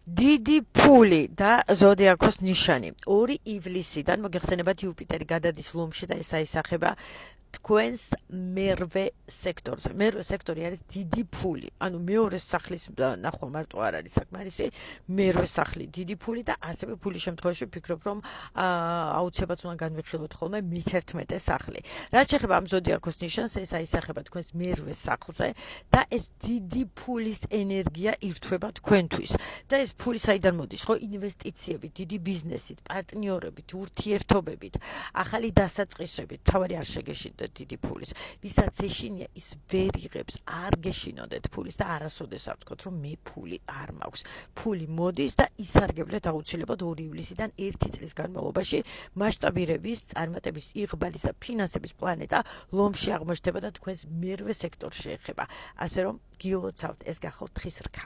დიდი ფული და ზოდიაქოს ნიშანი. 2 ივლისიდან მოგეხსენებათ იუპიტერი გადადის ლომში და ეს აისახება თქვენს მერვე სექტორზე. მერვე სექტორი არის დიდი ფული. ანუ მეორე სახლის ნახვა მარტო არ არის საკმარისი, მერვე სახლი დიდი ფული და ასევე ფულის შემთხვევაში ვფიქრობ, რომ აუცილებლად უნდა განვიხილოთ ხოლმე მით-11 სახლი. რაც შეეხება ამ ზოდიაქოს ნიშანს, ეს აისახება თქვენს მერვე სახლზე და ეს დიდი ფულის ენერგია ირთვება თქვენთვის. და ეს ფული საიდან მოდის, ხო? ინვესტიციებით, დიდი ბიზნესით, პარტნიორებით, ურთიერთობებით, ახალი დასაწყისებით, თავარი არ შეგეშინდეთ დიდი ფულის. ვისაც ეშინია, ის ვერ იღებს, არ გეშინოდეთ ფულის და არასოდეს არ ვთქვათ, რომ მე ფული არ მაქვს. ფული მოდის და ისარგებლეთ აუცილებლად 2 ივლისიდან 1 წლის განმავლობაში მასშტაბირების, წარმატების, იღბალის და ფინანსების პლანეტა ლომში აღმოჩნდება და თქვენს მერვე სექტორს შეეხება. ასე რომ გილოცავთ, ეს გახავთ თხის რქა.